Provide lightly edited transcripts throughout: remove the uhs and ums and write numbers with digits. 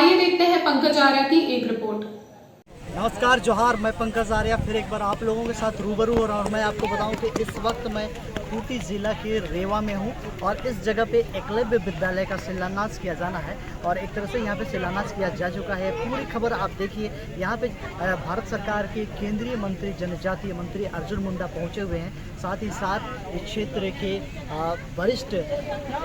आइए देखते हैं पंकज आर्या की एक रिपोर्ट। नमस्कार, जोहार। मैं पंकज आर्या फिर एक बार आप लोगों के साथ रूबरू हो रहा हूँ। मैं आपको बताऊं कि इस वक्त मैं खूंटी ज़िला के रेवा में हूँ और इस जगह पे एकलव्य विद्यालय का शिलान्यास किया जाना है और एक तरह से यहाँ पे शिलान्यास किया जा चुका है। पूरी खबर आप देखिए। यहाँ पे भारत सरकार के केंद्रीय मंत्री जनजातीय मंत्री अर्जुन मुंडा पहुँचे हुए हैं। साथ ही साथ इस क्षेत्र के वरिष्ठ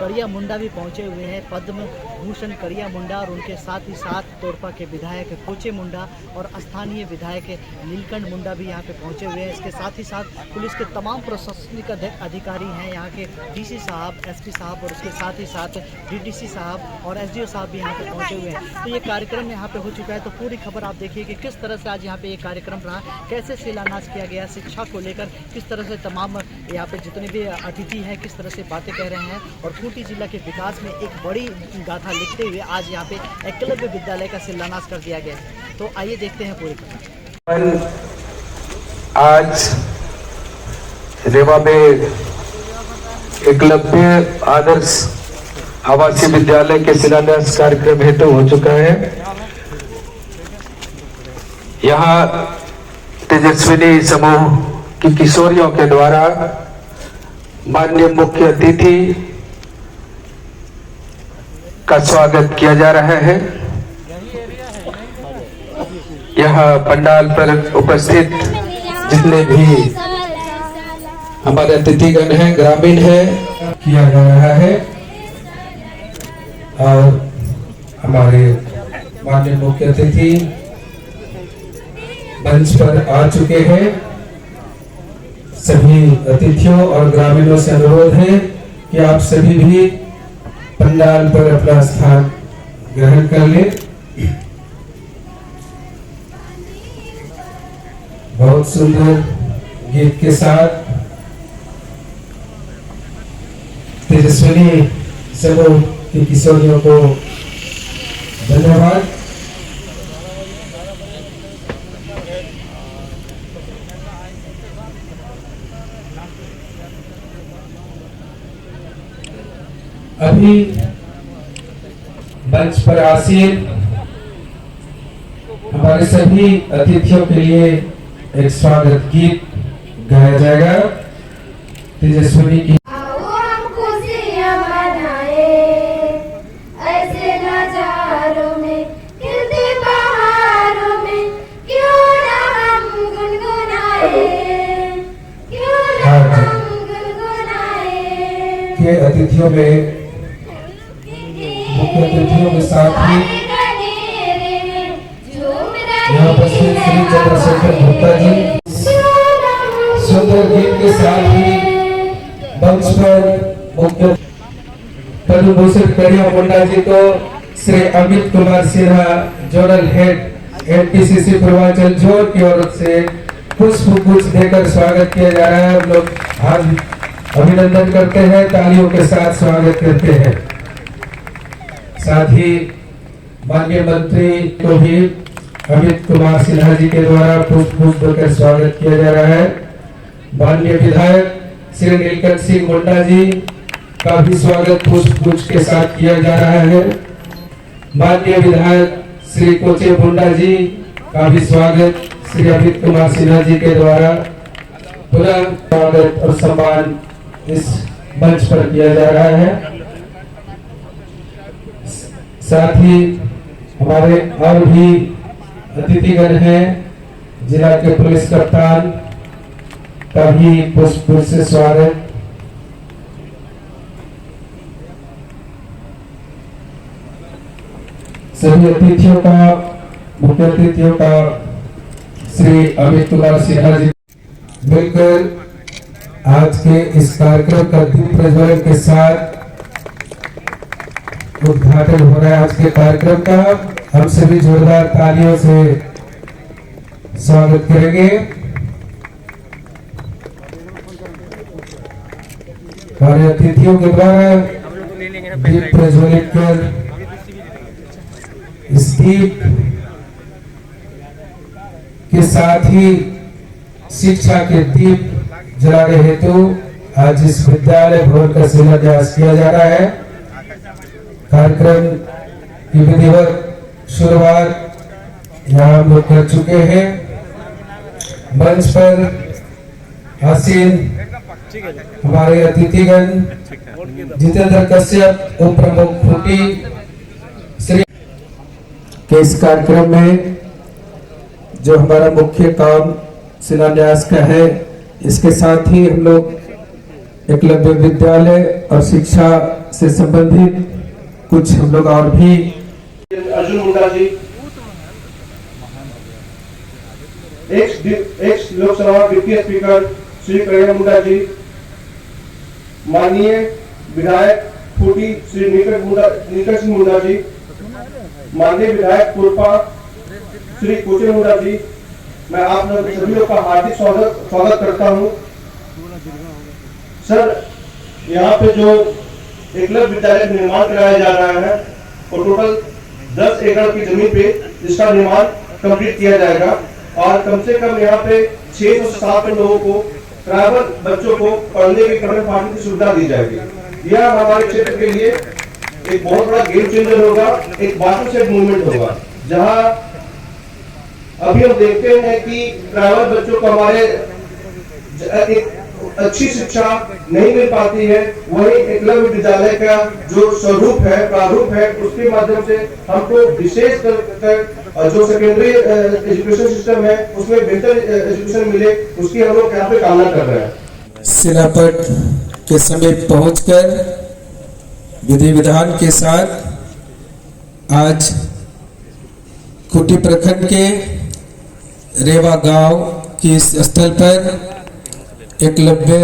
करिया मुंडा भी पहुँचे हुए हैं, पद्म भूषण करिया मुंडा, और उनके साथ ही साथ तोरपा के विधायक कोचे मुंडा और स्थानीय विधायक नीलकंठ मुंडा भी यहाँ पे पहुँचे हुए हैं। इसके साथ ही साथ पुलिस के तमाम प्रशासनिक अधिकारी हैं, यहाँ के डीसी साहब, एसपी साहब और उसके साथ ही साथ डीडीसी साहब और एसडीओ साहब भी यहाँ पे पहुँचे हुए हैं। तो ये कार्यक्रम यहाँ पे हो चुका है। तो पूरी खबर आप देखिए कि किस तरह से आज यहाँ पे ये कार्यक्रम रहा, कैसे शिलान्यास किया गया, शिक्षा को लेकर किस तरह से तमाम यहाँ पे जितने भी अतिथि हैं किस तरह से बातें कह रहे हैं और खूंटी जिला के विकास में एक बड़ी गाथा लिखते हुए आज यहाँ पे एकलव्य विद्यालय का शिलान्यास कर दिया गया है। तो आइए देखते हैं पूरी खबर। आज रेवा में एकलव्य आदर्श आवासीय विद्यालय के शिलान्यास कार्यक्रम हेतु हो चुका है। यहाँ तेजस्विनी समूह की किशोरियों के द्वारा माननीय मुख्य अतिथि का स्वागत किया जा रहा है। यहाँ पंडाल पर उपस्थित जितने भी हमारे अतिथिगण हैं, ग्रामीण हैं, किया जा रहा है और हमारे माननीय मुख्य अतिथि मंच पर आ चुके हैं। सभी अतिथियों और ग्रामीणों से अनुरोध है कि आप सभी भी पंडाल पर अपना स्थान ग्रहण कर लें। बहुत सुंदर गीत के साथ तेजस्विनी समूह की किशोरियों को धन्यवाद। अभी मंच पर आसीन हमारे सभी अतिथियों के लिए एक स्वागत गीत गाया जाएगा। तेजस्विनी की के अतिथियों में मुख्य अतिथियों के साथ ही यहाँ पर श्री चंद्रशेखर गुप्ता जी सुंदर गीत के साथ ही मंच पर मुख्य पद्म भूषण करिया मुंडा जी को Shri Amit Kumar Sinha zonal head NPCC Purvanchal zone की ओर से पुष्प देकर स्वागत किया जा रहा है। हम लोग अभिनंदन करते हैं, तालियों के साथ स्वागत करते हैं। साथ ही माननीय मंत्री को भी अमित कुमार सिन्हा जी के द्वारा पुष्प देकर स्वागत किया जा रहा है। माननीय विधायक श्री नीलकंठ सिंह मुंडा जी का भी स्वागत पुष्प के साथ किया जा रहा है। माननीय विधायक श्री कोचे मुंडा जी का भी स्वागत श्री अमित कुमार सिन्हा जी के द्वारा पुनः स्वागत और सम्मान इस मंच पर किया जा रहा है। साथ ही हमारे और भी अतिथिगण हैं, जिला के पुलिस कप्तान का भी पुष्प से स्वागत। सभी अतिथियों का, मुख्य अतिथियों का श्री अमित कुमार सिन्हा जी मिलकर आज के इस कार्यक्रम का दीप प्रज्वलन के साथ उद्घाटन हो रहा है। आज के कार्यक्रम का हम सभी जोरदार तालियों से स्वागत करेंगे। हमारे अतिथियों के द्वारा दीप प्रज्वलित कर इस दीप के साथ ही शिक्षा के दीप जलाने हेतु आज इस विद्यालय भवन का शिलान्यास किया जा रहा है। कार्यक्रम की विधिवत शुरुआत यहाँ हम लोग कर चुके हैं। मंच पर आसीन हमारे अतिथिगण जितेंद्र कश्यप, उप प्रमुख खूंटी श्री के इस कार्यक्रम में जो हमारा मुख्य काम शिलान्यास का है, इसके साथ ही हम लोग एकलव्य विद्यालय और शिक्षा से संबंधित कुछ हम लोग और भी Arjun Munda ji, x Lok Sabha deputy speaker Shri Kanhaiya Munda ji, माननीय विधायक खूंटी श्री नीलकंठ सिंह मुंडा जी, माननीय विधायक कुरपा श्री कोचे मुंडा जी, मैं आप लोग सभी लोग का हार्दिक स्वागत करता हूं। सर, यहाँ पे जो एकलव्य विद्यालय निर्माण कराया जा रहा है और टोटल 10 एकड़ की जमीन पे इसका निर्माण कंप्लीट किया जाएगा और कम से कम यहाँ पे 600 से 700 लोगों को, ट्राइबल बच्चों को पढ़ने की कमरे पानी की सुविधा दी जाएगी। यह हमारे क्षेत्र के लिए एक बहुत बड़ा गेम चेंजर होगा, एक वाटरशेड मूवमेंट होगा, जहाँ अभी हम देखते हैं कि ट्राइबल बच्चों को हमारे एक अच्छी शिक्षा नहीं मिल पाती है। वही एकलव्य विद्यालय का जो स्वरूप है, प्रारूप है, उसके माध्यम से हमको विशेष कर जो सेकेंडरी एजुकेशन सिस्टम है उसमें बेहतर एजुकेशन मिले, उसकी हम लोग यहाँ पे कामना कर रहे हैं। शिलापट के समीप पहुंचकर विधि विधान के साथ आज खूंटी प्रखंड के रेवा गांव की इस स्थल पर एकलव्य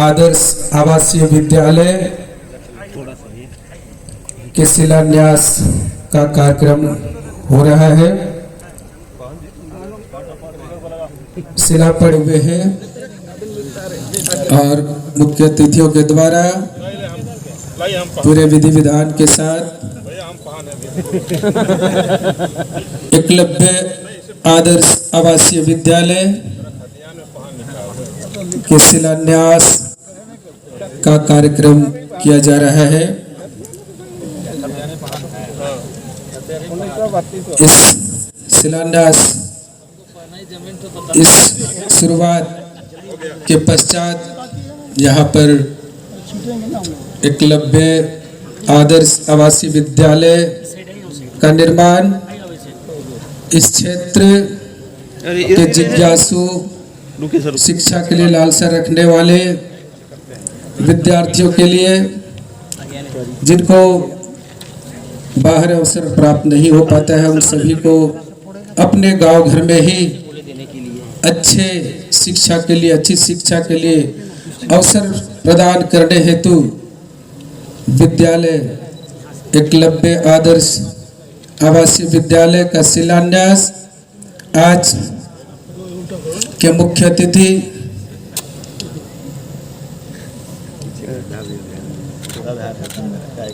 आदर्श आवासीय विद्यालय के शिलान्यास का कार्यक्रम हो रहा है। शिला पड़े हुए हैं और मुख्य अतिथियों के द्वारा पूरे विधि विधान के साथ एकलव्य आदर्श आवासीय विद्यालय के शिलान्यास का कार्यक्रम किया जा रहा है। इस शिलान्यास इस शुरुआत के पश्चात यहाँ पर एकलव्य आदर्श आवासीय विद्यालय का निर्माण इस क्षेत्र के जिज्ञासु, शिक्षा के लिए लालसा रखने वाले विद्यार्थियों के लिए, जिनको बाहर अवसर प्राप्त नहीं हो पाता है, उन सभी को अपने गांव घर में ही अच्छे शिक्षा के लिए, अच्छी शिक्षा के लिए अवसर प्रदान करने हेतु विद्यालय एकलव्य आदर्श आवासीय विद्यालय का शिलान्यास आज के मुख्य अतिथि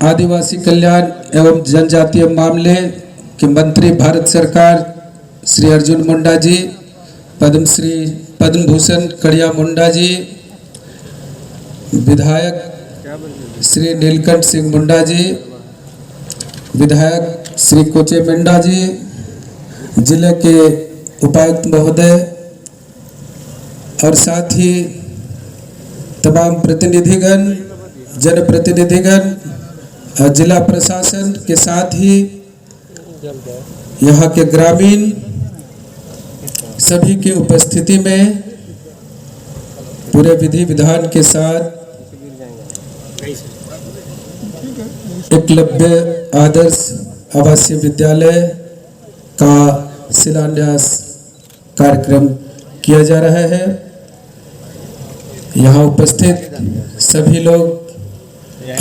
आदिवासी कल्याण एवं जनजातीय मामले के मंत्री भारत सरकार श्री अर्जुन मुंडा जी, पद्मश्री पद्म भूषण कड़िया मुंडा जी, विधायक श्री नीलकंठ सिंह मुंडा जी, विधायक श्री कोचे मुंडा जी, जिले के उपायुक्त महोदय और साथ ही तमाम प्रतिनिधिगण, जनप्रतिनिधिगण और जिला प्रशासन के साथ ही यहाँ के ग्रामीण सभी की उपस्थिति में पूरे विधि विधान के साथ एकलव्य आदर्श आवासीय विद्यालय का शिलान्यास कार्यक्रम किया जा रहा है। यहाँ उपस्थित सभी लोग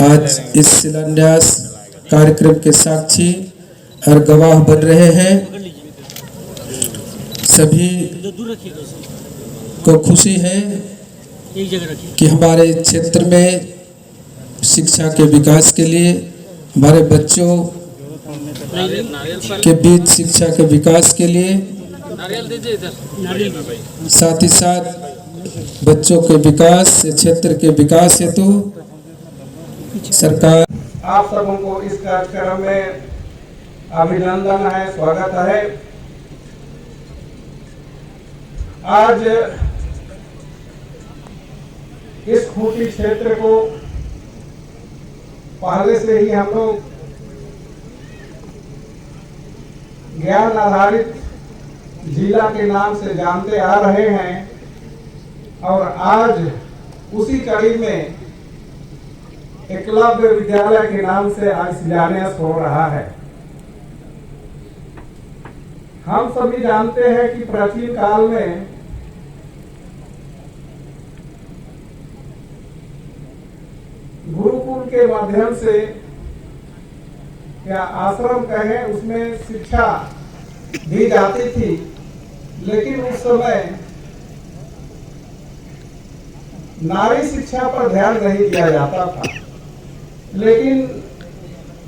आज इस शिलान्यास कार्यक्रम के साक्षी और गवाह बन रहे हैं। सभी को खुशी है कि हमारे क्षेत्र में शिक्षा के विकास के लिए, हमारे बच्चों के बीच शिक्षा के विकास के लिए, साथ ही साथ बच्चों के विकास, क्षेत्र के विकास हेतु सरकार आप सबों को इस कार्यक्रम में अभिनंदन है, स्वागत है। आज इस खूंटी क्षेत्र को पहले से ही हम लोग ज्ञान आधारित जिला के नाम से जानते आ रहे हैं और आज उसी कड़ी में एकलव्य विद्यालय के नाम से आज शिलान्यास हो रहा है। हम सभी जानते हैं कि प्राचीन काल में गुरुकुल के माध्यम से या आश्रम कहें उसमें शिक्षा दी जाती थी, लेकिन उस समय नारी शिक्षा पर ध्यान नहीं दिया जाता था। लेकिन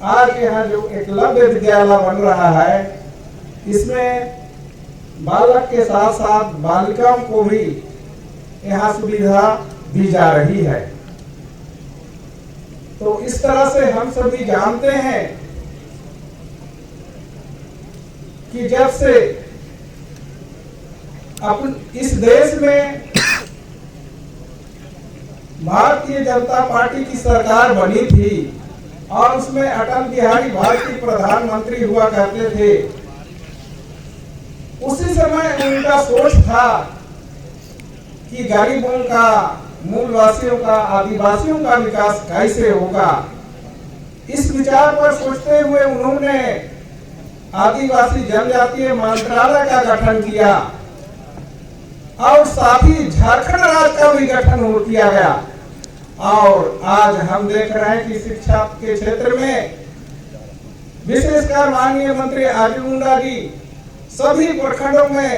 आज यहाँ जो एकलव्य विद्यालय बन रहा है, इसमें बालक के साथ साथ बालिकाओं को भी यहाँ सुविधा दी जा रही है। तो इस तरह से हम सभी जानते हैं कि जब से इस देश में भारतीय जनता पार्टी की सरकार बनी थी और उसमें अटल बिहारी वाजपेयी प्रधानमंत्री हुआ करते थे, उसी समय उनका सोच था कि गरीबों का, मूलवासियों का, आदिवासियों का विकास कैसे होगा। इस विचार पर सोचते हुए उन्होंने आदिवासी जनजातीय मंत्रालय का गठन किया और साथ ही झारखंड राज्य का भी गठन किया गया। और आज हम देख रहे हैं कि शिक्षा के क्षेत्र में विशेषकर माननीय मंत्री अर्जुन मुंडा जी सभी प्रखंडों में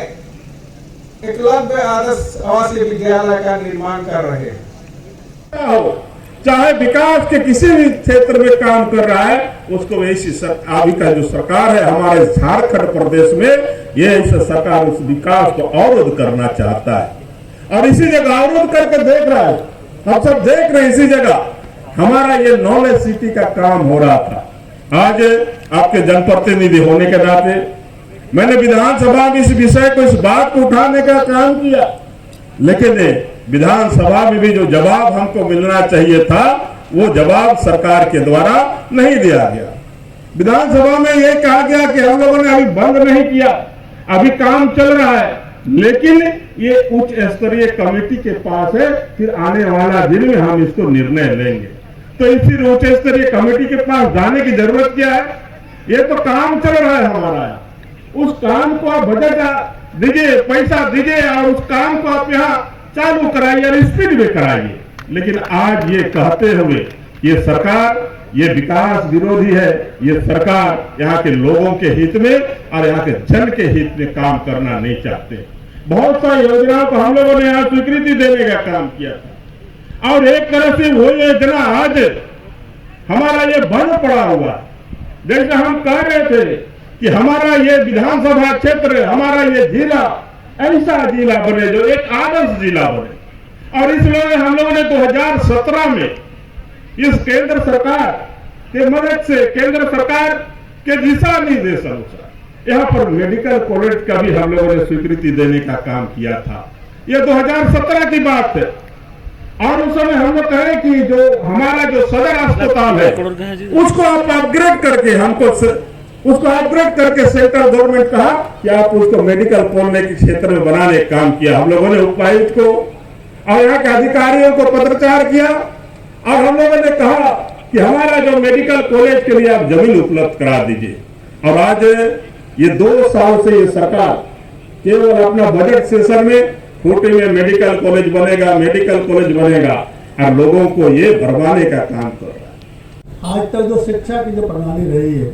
एकलव्य आदर्श आवासीय विद्यालय का निर्माण कर रहे हैं। चाहे विकास के किसी भी क्षेत्र में काम कर रहा है, उसको ऐसी अभी का जो सरकार है हमारे झारखंड प्रदेश में, ये सरकार उस विकास को अवरोध करना चाहता है और इसी जगह अवरोध करके देख रहा है। हम सब देख रहे हैं इसी जगह हमारा ये नॉलेज सिटी का काम हो रहा था। आज आपके जनप्रतिनिधि होने के नाते मैंने विधानसभा में इस विषय को, इस बात को उठाने का काम किया, लेकिन विधानसभा में भी जो जवाब हमको मिलना चाहिए था वो जवाब सरकार के द्वारा नहीं दिया गया। विधानसभा में ये कहा गया कि हम लोगों ने अभी बंद नहीं किया, अभी काम चल रहा है, लेकिन ये उच्च स्तरीय कमेटी के पास है, फिर आने वाला दिन में हम इसको निर्णय लेंगे। तो इसी उच्च स्तरीय कमेटी के पास जाने की जरूरत क्या है? ये तो काम चल रहा है हमारा, उस काम को आप बजट दीजिए, पैसा दीजिए और उस काम को आप यहाँ चालू कराइए और स्पीड में कराइए। लेकिन आज ये कहते हुए ये सरकार, ये विकास विरोधी है, ये सरकार यहाँ के लोगों के हित में और यहाँ के जन के हित में काम करना नहीं चाहते। बहुत सारी योजनाओं को हम लोगों ने यहाँ स्वीकृति देने का काम किया था और एक तरह से वो योजना आज हमारा ये बंद पड़ा हुआ। जैसे हम कह रहे थे कि हमारा ये विधानसभा क्षेत्र, हमारा ये जिला ऐसा जिला बने जो एक आदर्श जिला बने। और इसलिए हम लोगों ने 2017 में इस केंद्र सरकार के मदद से, केंद्र सरकार के दिशा निर्देश अनुसार यहाँ पर मेडिकल कॉलेज का भी हम लोगों ने स्वीकृति देने का काम किया था। ये 2017 की बात है और उस समय हम लोग कहें कि जो हमारा जो सदर अस्पताल है उसको आप अपग्रेड करके, हमको उसको अपग्रेड करके सेंट्रल गवर्नमेंट कहा कि आप उसको मेडिकल कॉलेज के क्षेत्र में बनाने का काम किया। हम लोगों ने उपायुक्त को और यहाँ के अधिकारियों को पत्रचार किया और हम लोगों ने कहा कि हमारा जो मेडिकल कॉलेज के लिए आप जमीन उपलब्ध करा दीजिए। और आज ये 2 साल से ये सरकार केवल अपना बजट सेशन में खूंटी में मेडिकल कॉलेज बनेगा, मेडिकल कॉलेज बनेगा और लोगों को ये भरवाने का काम कर रहा है। आज तक जो शिक्षा की जो प्रणाली रही है,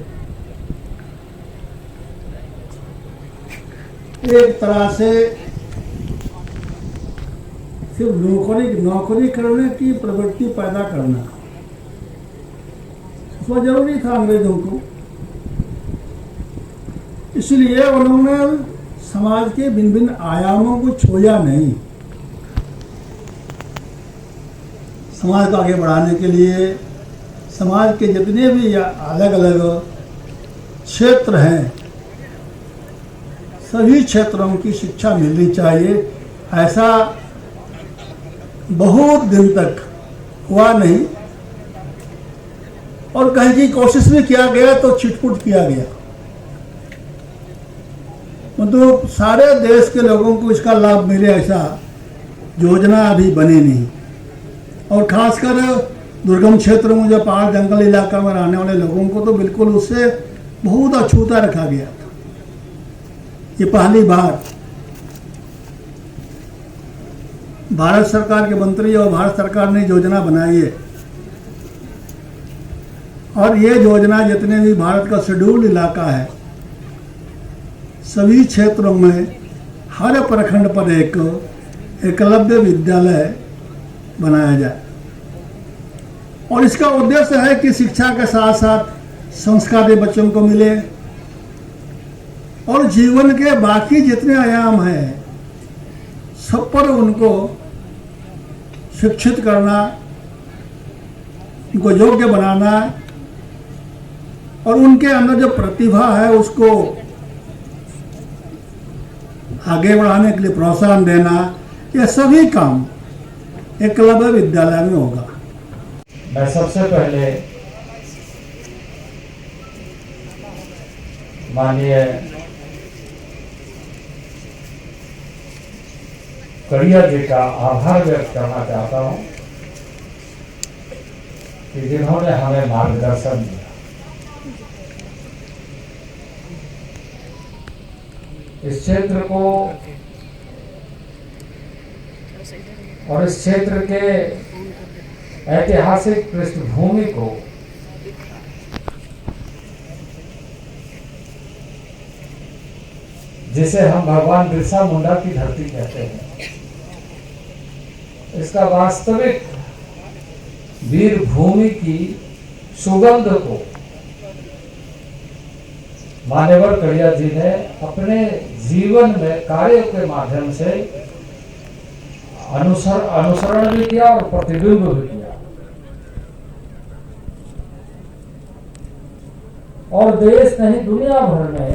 एक तरह से सिर्फ नौकरी करने की प्रवृत्ति पैदा करना, उसमें जरूरी था अंग्रेजों को। इसलिए उन्होंने समाज के भिन्न भिन्न आयामों को छोड़ा नहीं। समाज को आगे बढ़ाने के लिए समाज के जितने भी अलग अलग क्षेत्र हैं सभी क्षेत्रों की शिक्षा मिलनी चाहिए। ऐसा बहुत दिन तक हुआ नहीं और कहीं की कोशिश भी किया गया तो छिटपुट किया गया। मतलब सारे देश के लोगों को इसका लाभ मिले ऐसा योजना अभी बनी नहीं। और खासकर दुर्गम क्षेत्र में जो पहाड़ जंगल इलाका में रहने वाले लोगों को तो बिल्कुल उससे बहुत अछूता रखा गया था। ये पहली बार भारत सरकार के मंत्री और भारत सरकार ने योजना बनाई है और ये योजना जितने भी भारत का शेड्यूल्ड इलाका है सभी क्षेत्रों में हर प्रखंड पर एक एकलव्य विद्यालय बनाया जाए। और इसका उद्देश्य है कि शिक्षा के साथ साथ संस्कार बच्चों को मिले और जीवन के बाकी जितने आयाम हैं सब पर उनको शिक्षित करना, उनको योग्य बनाना और उनके अंदर जो प्रतिभा है उसको आगे बढ़ाने के लिए प्रोत्साहन देना, ये सभी काम एकलव्य विद्यालय में होगा। मैं सबसे पहले माननीय कड़िया जी का आभार व्यक्त करना चाहता हूं कि जिन्होंने हमें मार्गदर्शन दिया। इस क्षेत्र को और इस क्षेत्र के ऐतिहासिक पृष्ठभूमि को जिसे हम भगवान बिरसा मुंडा की धरती कहते हैं, इसका वास्तविक वीर भूमि की सुगंध को मान्यवर कड़िया जी ने अपने जीवन में कार्यों के माध्यम से अनुसरण भी किया और प्रतिबिंब भी किया। और देश नहीं दुनिया भर में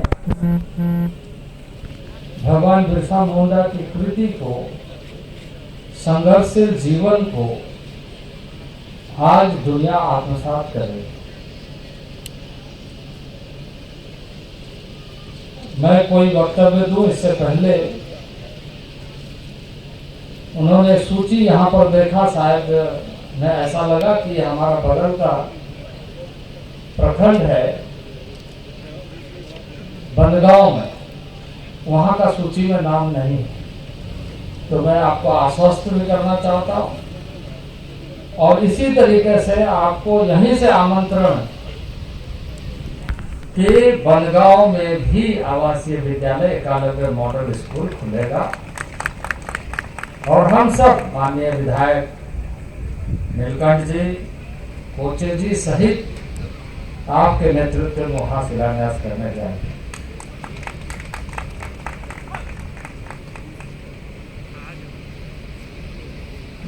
भगवान बिरसा मुंडा की कृति को, संघर्षशील जीवन को आज दुनिया आत्मसात कर रही है। मैं कोई वक्तव्य दूं इससे पहले उन्होंने सूची यहाँ पर देखा, शायद मैं ऐसा लगा कि हमारा बगल का प्रखंड है बनगांव में, वहाँ का सूची में नाम नहीं है। तो मैं आपको आश्वस्त भी करना चाहता हूँ और इसी तरीके से आपको यहीं से आमंत्रण कि बनगांव में भी आवासीय विद्यालय एकलव्य मॉडल स्कूल खुलेगा और हम सब माननीय विधायक नीलकंठ जी, कोचे जी सहित आपके नेतृत्व में वहां शिलान्यास करने जाएंगे।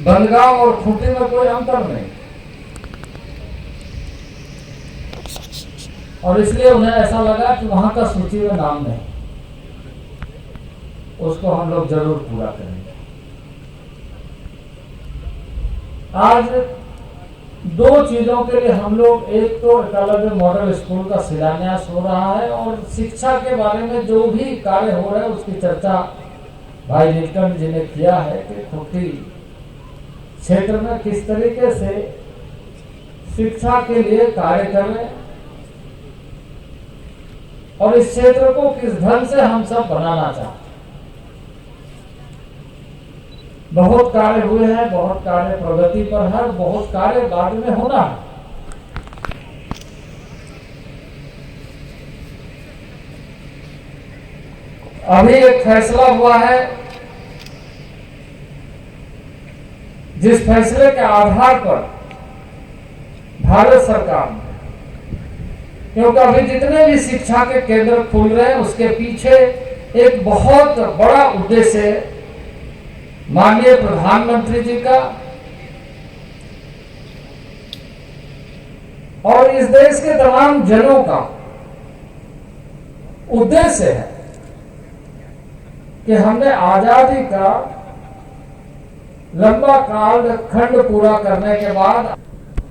बनगांव और खूंटी में कोई अंतर नहीं और इसलिए उन्हें ऐसा लगा कि वहां का सूची में नाम नहीं, उसको हम लोग जरूर पूरा करेंगे। आज दो चीजों के लिए हम लोग, एक तो एकलव्य मॉडल स्कूल का शिलान्यास हो रहा है और शिक्षा के बारे में जो भी कार्य हो रहा है उसकी चर्चा भाई नीलकंठ जी ने किया है कि खूंटी क्षेत्र में किस तरीके से शिक्षा के लिए कार्य करें और इस क्षेत्र को किस ढंग से हम सब बनाना चाहते हैं। बहुत कार्य हुए हैं, बहुत कार्य प्रगति पर है, बहुत कार्य बाद में होना है। अभी एक फैसला हुआ है जिस फैसले के आधार पर भारत सरकार ने, क्योंकि अभी जितने भी शिक्षा के केंद्र खुल रहे हैं उसके पीछे एक बहुत बड़ा उद्देश्य माननीय प्रधानमंत्री जी का और इस देश के तमाम जनों का उद्देश्य है कि हमने आजादी का लंबा काल खंड पूरा करने के बाद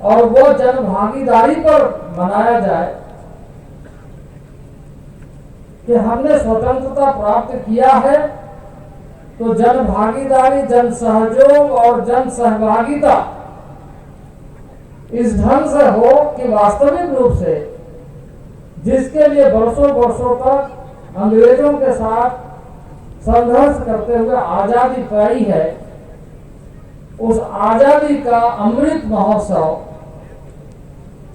और वो जन भागीदारी पर मनाया जाए कि हमने स्वतंत्रता प्राप्त किया है, तो जन भागीदारी, जन सहयोग और जन सहभागिता इस ढंग से हो कि वास्तविक रूप से जिसके लिए वर्षों वर्षों तक अंग्रेजों के साथ संघर्ष करते हुए आजादी पाई है, उस आजादी का अमृत महोत्सव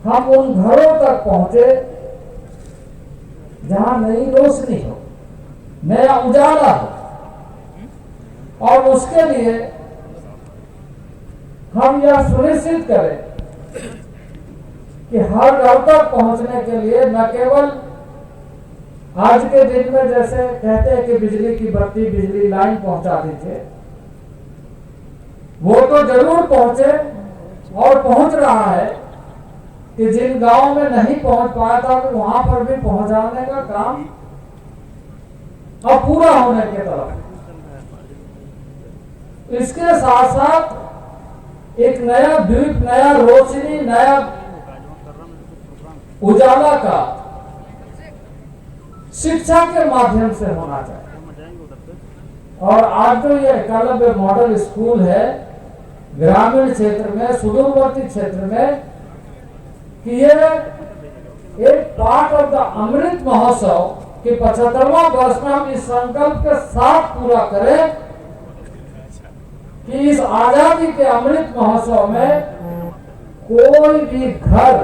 हम उन घरों तक पहुंचे जहां नई रोशनी हो, नया उजाला हो, और उसके लिए हम यह सुनिश्चित करें कि हर घर तक पहुंचने के लिए न केवल आज के दिन में जैसे कहते हैं कि बिजली की बत्ती, बिजली लाइन पहुंचा दीजिए, वो तो जरूर पहुंचे और पहुंच रहा है कि जिन गांव में नहीं पहुंच पाया था वहां पर भी पहुंचाने का काम अब पूरा होने की तरफ। इसके साथ साथ एक नया द्वीप, नया रोशनी, नया उजाला का शिक्षा के माध्यम से होना चाहिए। और आज जो ये एकलव्य मॉडल स्कूल है ग्रामीण क्षेत्र में, सुदूरवर्ती क्षेत्र में, कि ये एक part of the Amrit Mahotsav के 75वां वर्ष में हम इस संकल्प के साथ पूरा करें कि इस आजादी के अमृत महोत्सव में कोई भी घर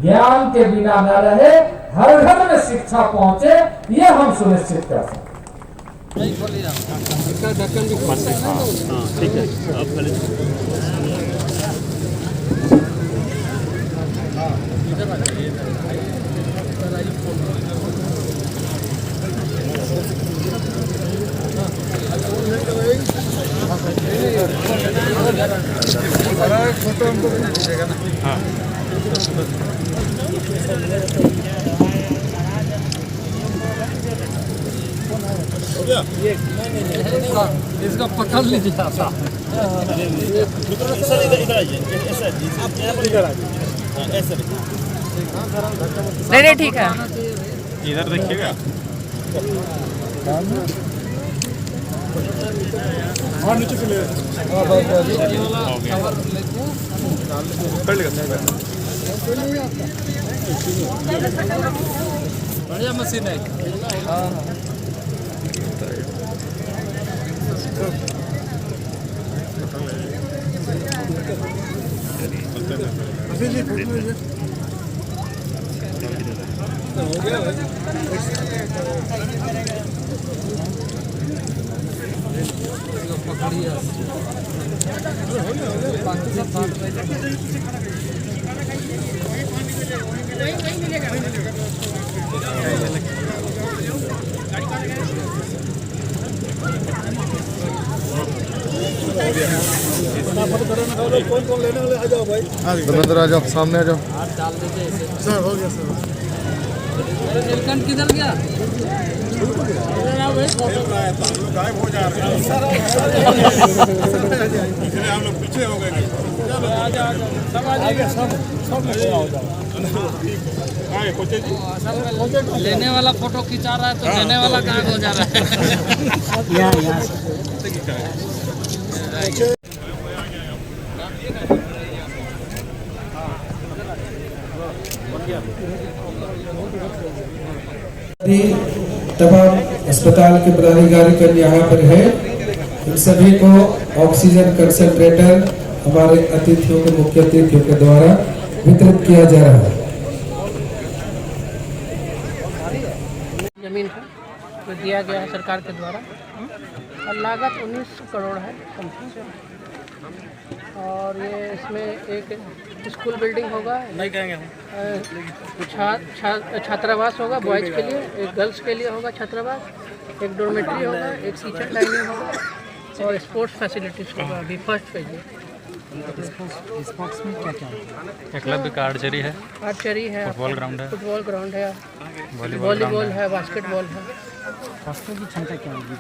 ज्ञान के बिना न रहे, हर घर में शिक्षा पहुंचे, ये हम सुनिश्चित कर सकते। इसका पकड़ लीजिए। नहीं ठीक है, इधर देखिएगा। नीचे से ले बढ़िया मशीन है। हो गया पकड़िए कौन कौन लेने वाले आ जाओ भाई। धर्मेंद्र आ जाओ, सामने आ जाओ। डाल दीजिए सर, हो गया सर। नीलकंठ किधर गया? गायब हो जा रहे हैं। हम लोग पीछे हो गए। सब आ जाएगा, सब लेने वाला फोटो खिंचा रहा है तो देने वाला गायब हो जा रहा है। यहाँ तमाम अस्पताल के पदाधिकारी कर यहाँ पर है, इन सभी को ऑक्सीजन कंसंट्रेटर हमारे अतिथियों के, मुख्य अतिथियों के द्वारा वितरित किया जा रहा है। जमीन को दिया गया है सरकार के द्वारा और लागत 19 करोड़ है कम से। और ये इसमें एक स्कूल बिल्डिंग होगा, नहीं कहेंगे हम, छात्रावास होगा बॉयज़ के लिए, एक गर्ल्स के लिए होगा छात्रावास, एक डॉर्मेट्री होगा, एक टीचर डाइनिंग होगा और स्पोर्ट्स फैसिलिटीज़ होगा। अभी फर्स्ट फेज है स्पोर्ट्स में क्या क्या होता है? एकलव्य का आर्चरी है, आर्चरी है, फुटबॉल ग्राउंड है, फुटबॉल ग्राउंड है, वॉलीबॉल वॉलीबॉल है, बास्केटबॉल है। हॉस्टल की क्षमता क्या होगी?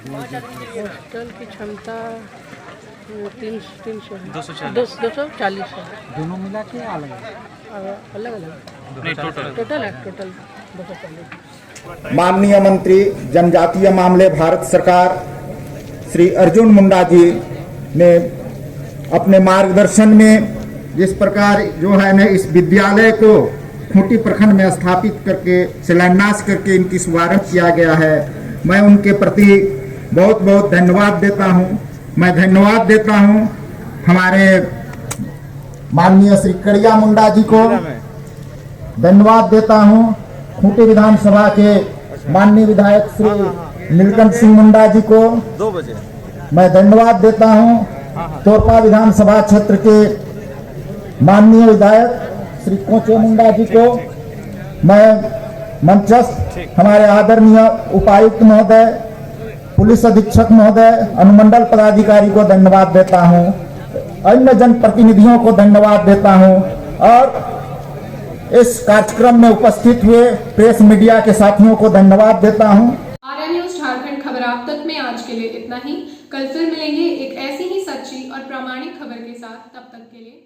हॉस्टल की क्षमता 240 240 है। दोनों मिला के अलग अलग अलग नहीं टोटल टोटल है, टोटल 240। माननीय मंत्री जनजातीय मामले भारत सरकार श्री अर्जुन मुंडा जी ने अपने मार्गदर्शन में जिस प्रकार जो है न इस विद्यालय को खूंटी प्रखंड में स्थापित करके शिलान्यास करके इनकी शुभारंभ किया गया है, मैं उनके प्रति बहुत बहुत धन्यवाद देता हूं। मैं धन्यवाद देता हूं हमारे माननीय श्री कड़िया मुंडा जी को, धन्यवाद देता हूं खूंटी विधानसभा के माननीय विधायक श्री नीलकंठ सिंह मुंडा जी को, मैं धन्यवाद देता हूं तोरपा विधानसभा क्षेत्र के माननीय विधायक श्री कोचे मुंडा जी को, मैं मंचस्थ हमारे आदरणीय उपायुक्त महोदय, पुलिस अधीक्षक महोदय, अनुमंडल पदाधिकारी को धन्यवाद देता हूं, अन्य जनप्रतिनिधियों को धन्यवाद देता हूं और इस कार्यक्रम में उपस्थित हुए प्रेस मीडिया के साथियों को धन्यवाद देता हूं। आर्या न्यूज झारखंड खबर आप तक में आज के लिए इतना ही। कल फिर मिलेंगे एक ऐसी ही सच्ची और प्रामाणिक खबर के साथ। तब तक के लिए